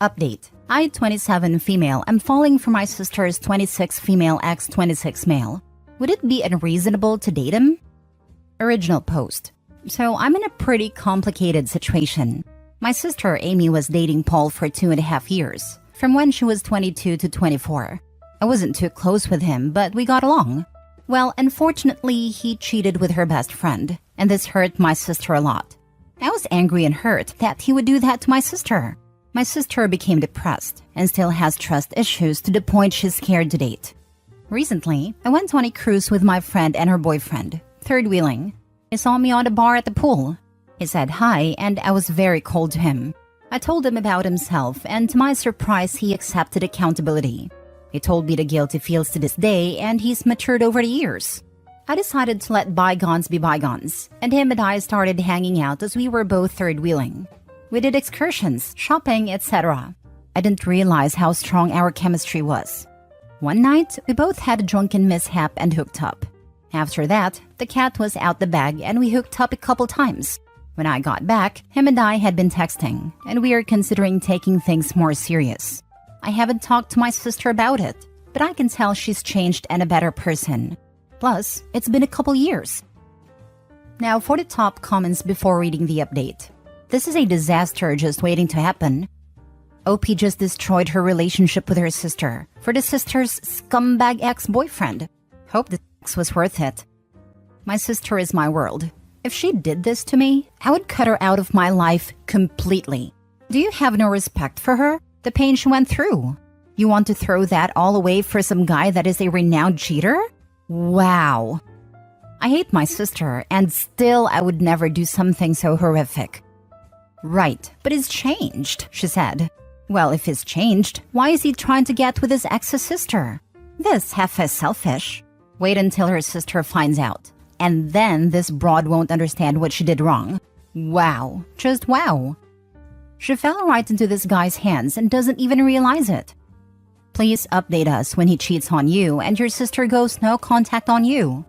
Update. I, 27 female, am falling for my sister's 26 female ex 26 male. Would it be unreasonable to date him? Original post. So I'm in a pretty complicated situation. My sister Amy was dating Paul for 2.5 years, from when she was 22 to 24. I wasn't too close with him, but we got along. Well, unfortunately, he cheated with her best friend, and this hurt my sister a lot. I was angry and hurt that he would do that to my sister. My sister became depressed and still has trust issues to the point she's scared to date. Recently, I went on a cruise with my friend and her boyfriend, third wheeling. He saw me on the bar at the pool. He said hi, and I was very cold to him. I told him about himself, and to my surprise, he accepted accountability. He told me the guilt he feels to this day, and he's matured over the years. I decided to let bygones be bygones, and him and I started hanging out as we were both third wheeling. We did excursions, shopping, etc. I didn't realize how strong our chemistry was. One night, we both had a drunken mishap and hooked up. After that, the cat was out the bag and we hooked up a couple times. When I got back, him and I had been texting, and we are considering taking things more serious. I haven't talked to my sister about it, but I can tell she's changed and a better person. Plus, it's been a couple years. Now for the top comments before reading the update. This is a disaster just waiting to happen. OP just destroyed her relationship with her sister for the sister's scumbag ex-boyfriend. Hope the sex was worth it. My sister is my world. If she did this to me, I would cut her out of my life completely. Do you have no respect for her? The pain she went through? You want to throw that all away for some guy that is a renowned cheater? Wow. I hate my sister, and still I would never do something so horrific. Right, but he's changed, she said. Well, if he's changed, why is he trying to get with his ex's sister? This half is selfish. Wait until her sister finds out. And then this broad won't understand what she did wrong. Wow. Just wow. She fell right into this guy's hands and doesn't even realize it. Please update us when he cheats on you and your sister goes no contact on you.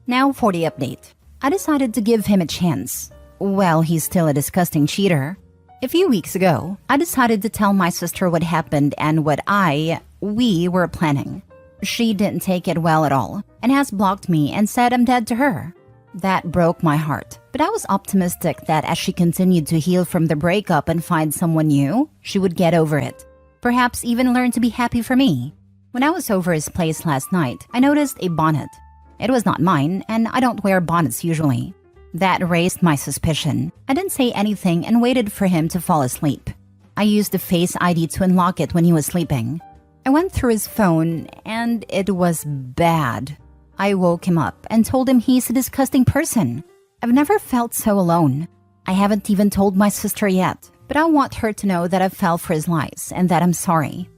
Now for the update. I decided to give him a chance. Well, he's still a disgusting cheater. A few weeks ago, I decided to tell my sister what happened and what we were planning. She didn't take it well at all and has blocked me and said I'm dead to her. That broke my heart, but I was optimistic that as she continued to heal from the breakup and find someone new, she would get over it. Perhaps even learn to be happy for me. When I was over his place last night, I noticed a bonnet. It was not mine, and I don't wear bonnets usually. That raised my suspicion. I didn't say anything and waited for him to fall asleep. I used the Face ID to unlock it when he was sleeping. I went through his phone, and it was bad. I woke him up and told him he's a disgusting person. I've never felt so alone. I haven't even told my sister yet, but I want her to know that I fell for his lies and that I'm sorry.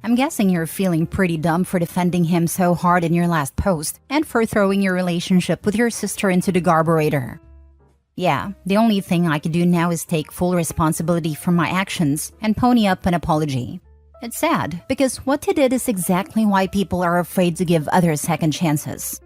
I'm guessing you're feeling pretty dumb for defending him so hard in your last post and for throwing your relationship with your sister into the garburator. Yeah, the only thing I can do now is take full responsibility for my actions and pony up an apology. It's sad, because what he did is exactly why people are afraid to give others second chances.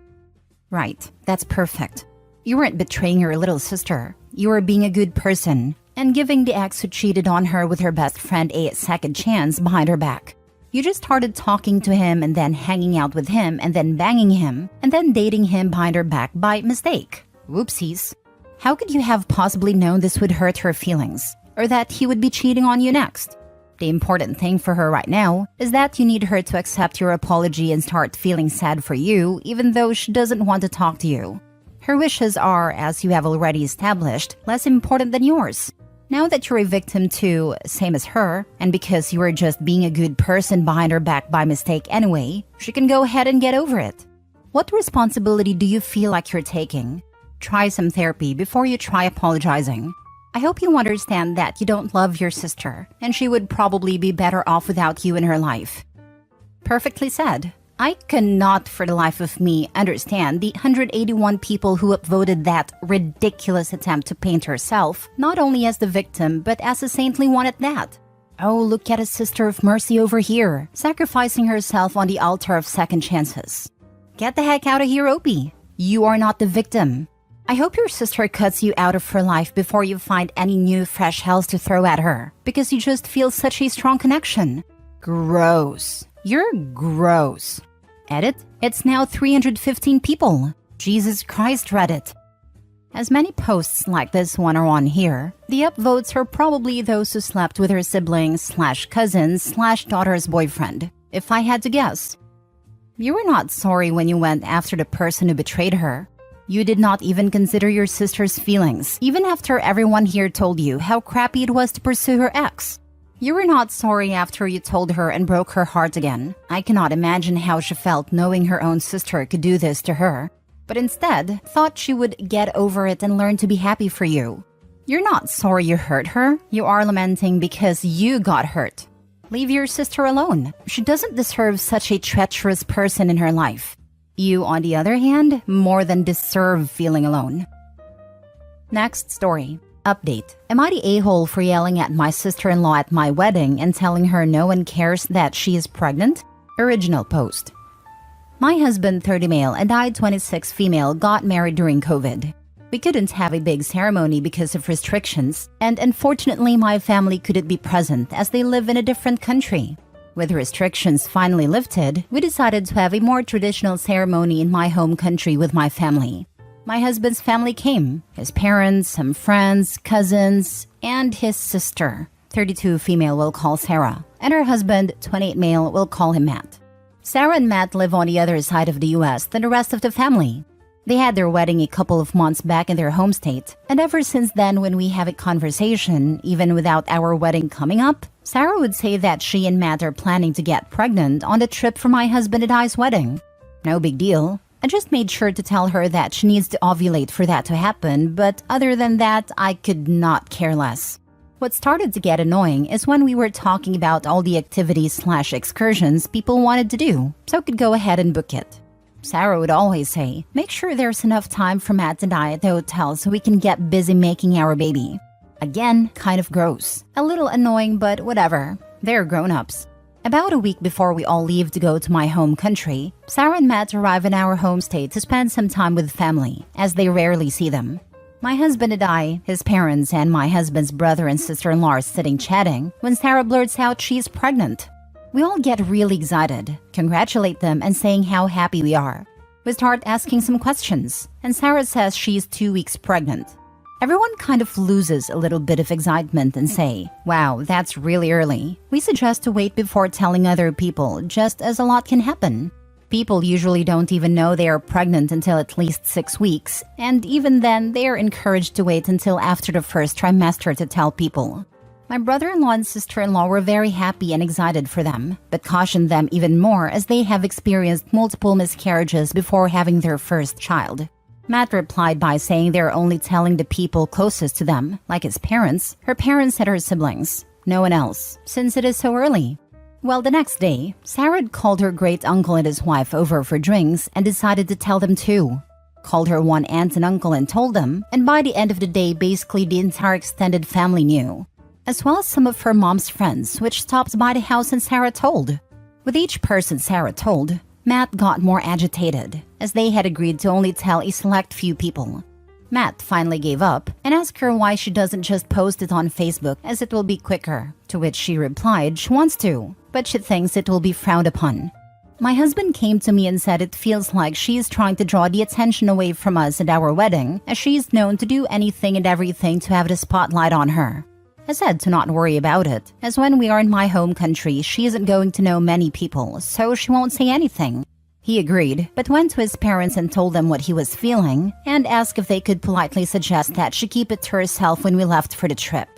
Right, that's perfect. You weren't betraying your little sister. You were being a good person and giving the ex who cheated on her with her best friend a second chance behind her back. You just started talking to him and then hanging out with him and then banging him and then dating him behind her back by mistake. Whoopsies. How could you have possibly known this would hurt her feelings, or that he would be cheating on you next? The important thing for her right now is that you need her to accept your apology and start feeling sad for you, even though she doesn't want to talk to you. Her wishes are, as you have already established, less important than yours. Now that you're a victim too, same as her, and because you were just being a good person behind her back by mistake anyway, she can go ahead and get over it. What responsibility do you feel like you're taking? Try some therapy before you try apologizing. I hope you understand that you don't love your sister, and she would probably be better off without you in her life. Perfectly said. I cannot for the life of me understand the 181 people who upvoted that ridiculous attempt to paint herself not only as the victim but as a saintly one at that. Oh, look at a sister of mercy over here, sacrificing herself on the altar of second chances. Get the heck out of here, Opie. You are not the victim. I hope your sister cuts you out of her life before you find any new fresh hells to throw at her, because you just feel such a strong connection. Gross. You're gross. Edit. It's now 315 people. Jesus Christ, Reddit. As many posts like this one are on here, the upvotes are probably those who slept with her siblings/cousins/daughter's boyfriend, if I had to guess. You were not sorry when you went after the person who betrayed her. You did not even consider your sister's feelings, even after everyone here told you how crappy it was to pursue her ex. You were not sorry after you told her and broke her heart again. I cannot imagine how she felt knowing her own sister could do this to her, but instead thought she would get over it and learn to be happy for you. You're not sorry you hurt her. You are lamenting because you got hurt. Leave your sister alone. She doesn't deserve such a treacherous person in her life. You, on the other hand, more than deserve feeling alone. Next story. Update. Am I the a-hole for yelling at my sister-in-law at my wedding and telling her no one cares that she is pregnant? Original post. My husband, 30 male, and I, 26 female, got married during COVID. We couldn't have a big ceremony because of restrictions, and unfortunately my family couldn't be present as they live in a different country. With restrictions finally lifted, we decided to have a more traditional ceremony in my home country with my family. My husband's family came, his parents, some friends, cousins, and his sister, 32 female, we'll call Sarah, and her husband, 28 male, we'll call him Matt. Sarah and Matt live on the other side of the US than the rest of the family. They had their wedding a couple of months back in their home state, and ever since then when we have a conversation, even without our wedding coming up, Sarah would say that she and Matt are planning to get pregnant on the trip for my husband and I's wedding. No big deal. I just made sure to tell her that she needs to ovulate for that to happen, but other than that, I could not care less. What started to get annoying is when we were talking about all the activities/excursions people wanted to do, so I could go ahead and book it. Sarah would always say, make sure there's enough time for Matt and I at the hotel so we can get busy making our baby. Again, kind of gross. A little annoying, but whatever. They're grown-ups. About a week before we all leave to go to my home country, Sarah and Matt arrive in our home state to spend some time with family, as they rarely see them. My husband and I, his parents, and my husband's brother and sister-in-law are sitting chatting when Sarah blurts out she's pregnant. We all get really excited, congratulate them, and saying how happy we are. We start asking some questions, and Sarah says she's 2 weeks pregnant. Everyone kind of loses a little bit of excitement and say, wow, that's really early. We suggest to wait before telling other people, just as a lot can happen. People usually don't even know they are pregnant until at least 6 weeks, and even then they are encouraged to wait until after the first trimester to tell people. My brother-in-law and sister-in-law were very happy and excited for them, but cautioned them even more as they have experienced multiple miscarriages before having their first child. Matt replied by saying they're only telling the people closest to them, like his parents, her parents and her siblings. No one else, since it is so early. Well, the next day, Sarah had called her great-uncle and his wife over for drinks and decided to tell them too. Called her one aunt and uncle and told them, and by the end of the day basically the entire extended family knew. As well as some of her mom's friends, which stopped by the house and Sarah told. With each person Sarah told, Matt got more agitated, as they had agreed to only tell a select few people. Matt finally gave up and asked her why she doesn't just post it on Facebook as it will be quicker, to which she replied she wants to, but she thinks it will be frowned upon. My husband came to me and said it feels like she is trying to draw the attention away from us at our wedding, as she is known to do anything and everything to have the spotlight on her. I said to not worry about it, as when we are in my home country, she isn't going to know many people, so she won't say anything. He agreed, but went to his parents and told them what he was feeling, and asked if they could politely suggest that she keep it to herself when we left for the trip.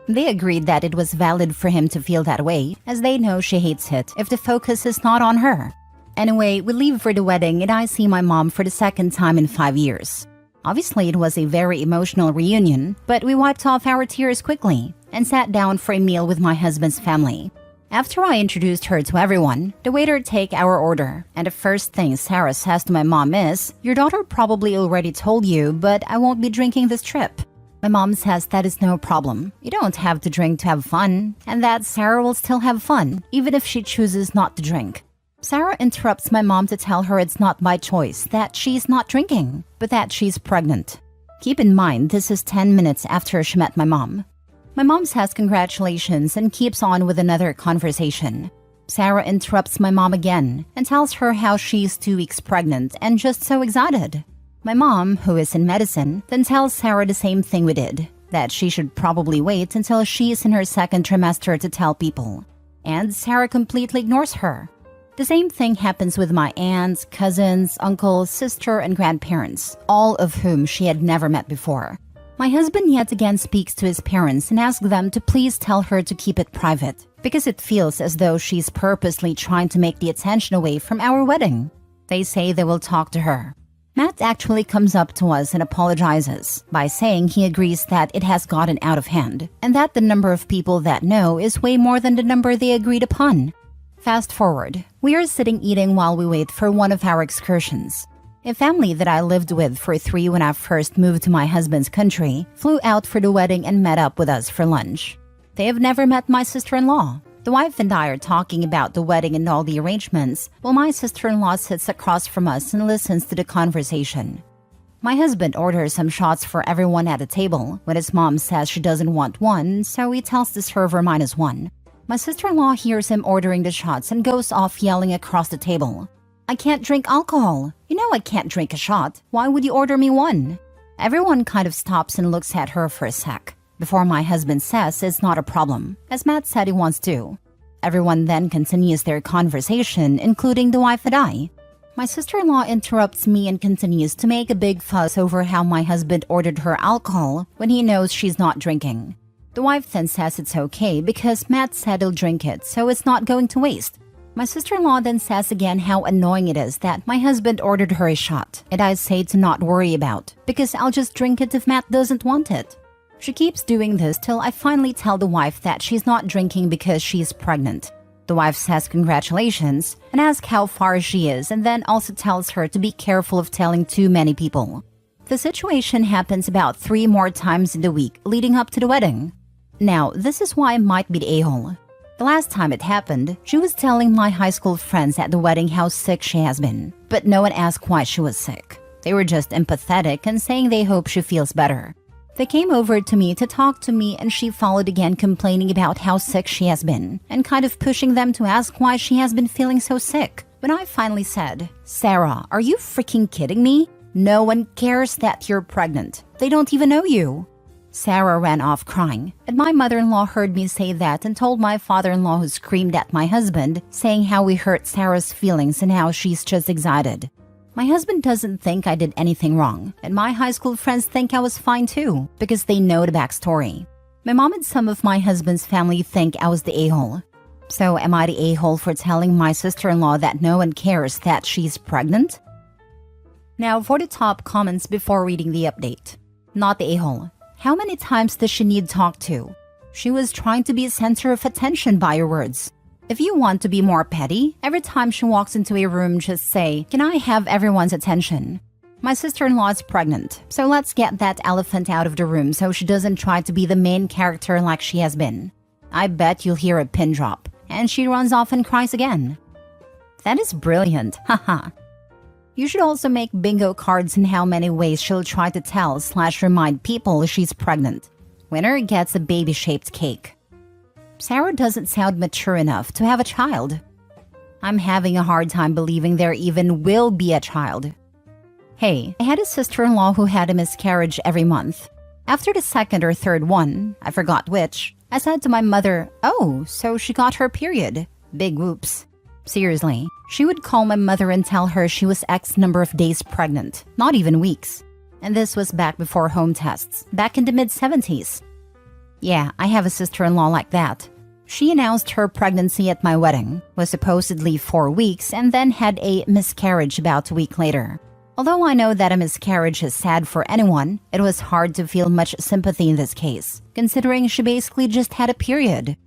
They agreed that it was valid for him to feel that way, as they know she hates it if the focus is not on her. Anyway, we leave for the wedding and I see my mom for the second time in 5 years. Obviously, it was a very emotional reunion, but we wiped off our tears quickly and sat down for a meal with my husband's family. After I introduced her to everyone, the waiter take our order, and the first thing Sarah says to my mom is, "Your daughter probably already told you, but I won't be drinking this trip." My mom says that is no problem. You don't have to drink to have fun, and that Sarah will still have fun, even if she chooses not to drink. Sarah interrupts my mom to tell her it's not by choice that she's not drinking, but that she's pregnant. Keep in mind, this is 10 minutes after she met my mom. My mom says congratulations and keeps on with another conversation. Sarah interrupts my mom again and tells her how she's 2 weeks pregnant and just so excited. My mom, who is in medicine, then tells Sarah the same thing we did, that she should probably wait until she's in her 2nd trimester to tell people. And Sarah completely ignores her. The same thing happens with my aunts, cousins, uncles, sister, and grandparents, all of whom she had never met before. My husband yet again speaks to his parents and asks them to please tell her to keep it private, because it feels as though she's purposely trying to make the attention away from our wedding. They say they will talk to her. Matt actually comes up to us and apologizes by saying he agrees that it has gotten out of hand and that the number of people that know is way more than the number they agreed upon. Fast forward, we are sitting eating while we wait for one of our excursions. A family that I lived with for 3 when I first moved to my husband's country flew out for the wedding and met up with us for lunch. They have never met my sister-in-law. The wife and I are talking about the wedding and all the arrangements, while my sister-in-law sits across from us and listens to the conversation. My husband orders some shots for everyone at the table when his mom says she doesn't want one, so he tells the server -1. My sister-in-law hears him ordering the shots and goes off yelling across the table. "I can't drink alcohol. You know I can't drink a shot. Why would you order me one?" Everyone kind of stops and looks at her for a sec, before my husband says it's not a problem, as Matt said he wants to. Everyone then continues their conversation, including the wife and I. My sister-in-law interrupts me and continues to make a big fuss over how my husband ordered her alcohol when he knows she's not drinking. The wife then says it's okay because Matt said he'll drink it, so it's not going to waste. My sister-in-law then says again how annoying it is that my husband ordered her a shot, and I say to not worry about, because I'll just drink it if Matt doesn't want it. She keeps doing this till I finally tell the wife that she's not drinking because she's pregnant. The wife says congratulations and asks how far she is, and then also tells her to be careful of telling too many people. The situation happens about 3 more times in the week leading up to the wedding. Now, this is why I might be the a-hole. The last time it happened, she was telling my high school friends at the wedding how sick she has been, but no one asked why she was sick. They were just empathetic and saying they hope she feels better. They came over to me to talk to me, and she followed again complaining about how sick she has been and kind of pushing them to ask why she has been feeling so sick. When I finally said, "Sarah, are you freaking kidding me? No one cares that you're pregnant. They don't even know you." Sarah ran off crying, and my mother-in-law heard me say that and told my father-in-law, who screamed at my husband, saying how we hurt Sarah's feelings and how she's just excited. My husband doesn't think I did anything wrong, and my high school friends think I was fine too, because they know the backstory. My mom and some of my husband's family think I was the a-hole. So am I the a-hole for telling my sister-in-law that no one cares that she's pregnant? Now for the top comments before reading the update. Not the a-hole. How many times does she need talked to? She was trying to be a center of attention by her words. If you want to be more petty, every time she walks into a room, just say, "Can I have everyone's attention?" My sister-in-law is pregnant, so let's get that elephant out of the room so she doesn't try to be the main character like she has been. I bet you'll hear a pin drop, and she runs off and cries again. That is brilliant, haha. You should also make bingo cards in how many ways she'll try to tell/remind people she's pregnant. Winner gets a baby-shaped cake. Sarah doesn't sound mature enough to have a child. I'm having a hard time believing there even will be a child. Hey, I had a sister-in-law who had a miscarriage every month. After the 2nd or 3rd one, I forgot which, I said to my mother, "Oh, so she got her period. Big whoops." Seriously, she would call my mother and tell her she was X number of days pregnant, not even weeks. And this was back before home tests, back in the mid-70s. Yeah, I have a sister-in-law like that. She announced her pregnancy at my wedding, was supposedly 4 weeks, and then had a miscarriage about a week later. Although I know that a miscarriage is sad for anyone, it was hard to feel much sympathy in this case, considering she basically just had a period.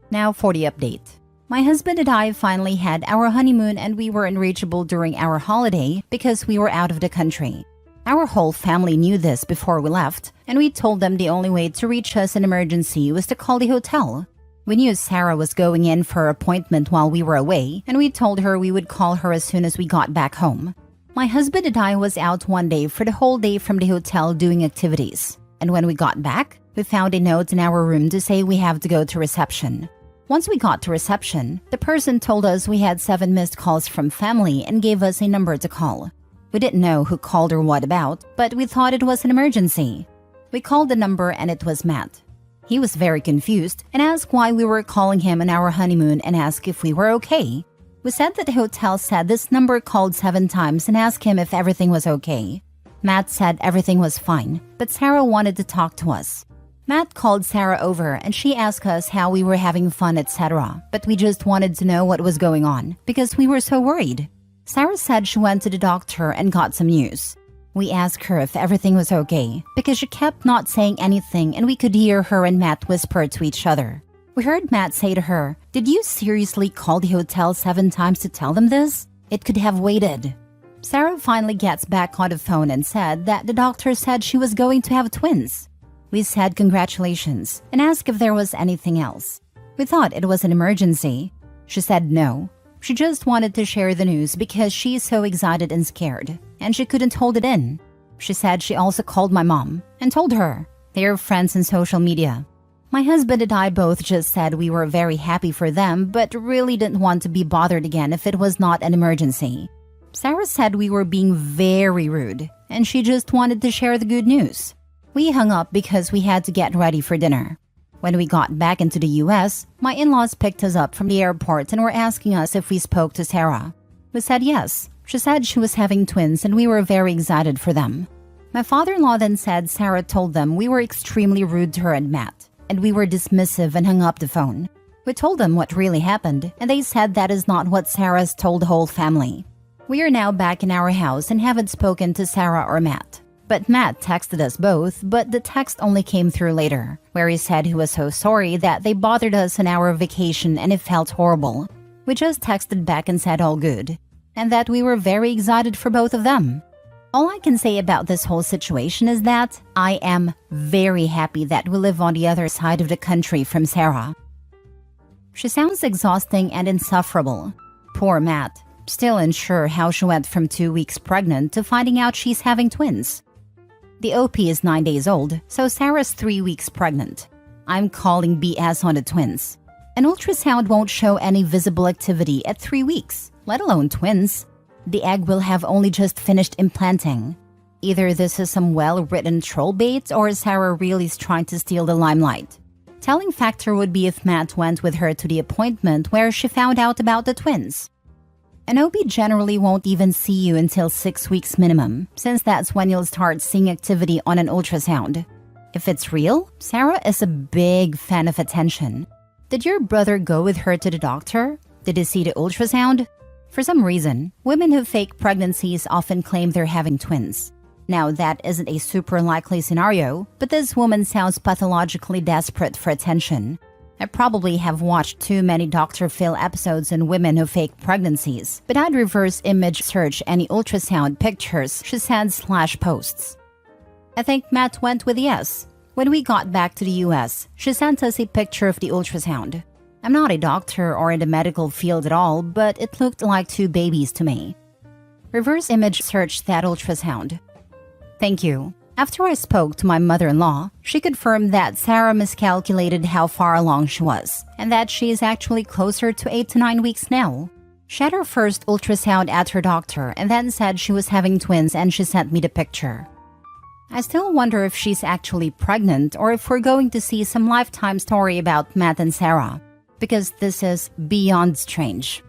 Now for the update. My husband and I finally had our honeymoon, and we were unreachable during our holiday because we were out of the country. Our whole family knew this before we left, and we told them the only way to reach us in emergency was to call the hotel. We knew Sarah was going in for her appointment while we were away, and we told her we would call her as soon as we got back home. My husband and I was out one day for the whole day from the hotel doing activities. And when we got back, we found a note in our room to say we have to go to reception. Once we got to reception, the person told us we had 7 missed calls from family and gave us a number to call. We didn't know who called or what about, but we thought it was an emergency. We called the number and it was Matt. He was very confused and asked why we were calling him on our honeymoon and asked if we were okay. We said that the hotel said this number called 7 times and asked him if everything was okay. Matt said everything was fine, but Sarah wanted to talk to us. Matt called Sarah over and she asked us how we were having fun, etc. But we just wanted to know what was going on because we were so worried. Sarah said she went to the doctor and got some news. We asked her if everything was okay because she kept not saying anything and we could hear her and Matt whisper to each other. We heard Matt say to her, "Did you seriously call the hotel 7 times to tell them this? It could have waited." Sarah finally gets back on the phone and said that the doctor said she was going to have twins. We said congratulations and asked if there was anything else. We thought it was an emergency. She said no. She just wanted to share the news because she's so excited and scared, and she couldn't hold it in. She said she also called my mom and told her. They are friends on social media. My husband and I both just said we were very happy for them, but really didn't want to be bothered again if it was not an emergency. Sarah said we were being very rude, and she just wanted to share the good news. We hung up because we had to get ready for dinner. When we got back into the US, my in-laws picked us up from the airport and were asking us if we spoke to Sarah. We said yes. She said she was having twins and we were very excited for them. My father-in-law then said Sarah told them we were extremely rude to her and Matt, and we were dismissive and hung up the phone. We told them what really happened, and they said that is not what Sarah's told the whole family. We are now back in our house and haven't spoken to Sarah or Matt. But Matt texted us both, but the text only came through later, where he said he was so sorry that they bothered us on our vacation and it felt horrible. We just texted back and said all good, and that we were very excited for both of them. All I can say about this whole situation is that I am very happy that we live on the other side of the country from Sarah. She sounds exhausting and insufferable. Poor Matt, still unsure how she went from 2 weeks pregnant to finding out she's having twins. The OP is 9 days old, so Sarah's 3 weeks pregnant. I'm calling BS on the twins. An ultrasound won't show any visible activity at 3 weeks, let alone twins. The egg will have only just finished implanting. Either this is some well-written troll bait or Sarah really is trying to steal the limelight. Telling factor would be if Matt went with her to the appointment where she found out about the twins. An OB generally won't even see you until 6 weeks minimum, since that's when you'll start seeing activity on an ultrasound. If it's real, Sarah is a big fan of attention. Did your brother go with her to the doctor? Did he see the ultrasound? For some reason, women who fake pregnancies often claim they're having twins. Now, that isn't a super likely scenario, but this woman sounds pathologically desperate for attention. I probably have watched too many Dr. Phil episodes on women who fake pregnancies, but I'd reverse image search any ultrasound pictures she sends/posts. I think Matt went with yes. When we got back to the US, she sent us a picture of the ultrasound. I'm not a doctor or in the medical field at all, but it looked like 2 babies to me. Reverse image search that ultrasound. Thank you. After I spoke to my mother-in-law, she confirmed that Sarah miscalculated how far along she was, and that she is actually closer to 8 to 9 weeks now. She had her first ultrasound at her doctor and then said she was having twins and she sent me the picture. I still wonder if she's actually pregnant or if we're going to see some lifetime story about Matt and Sarah, because this is beyond strange.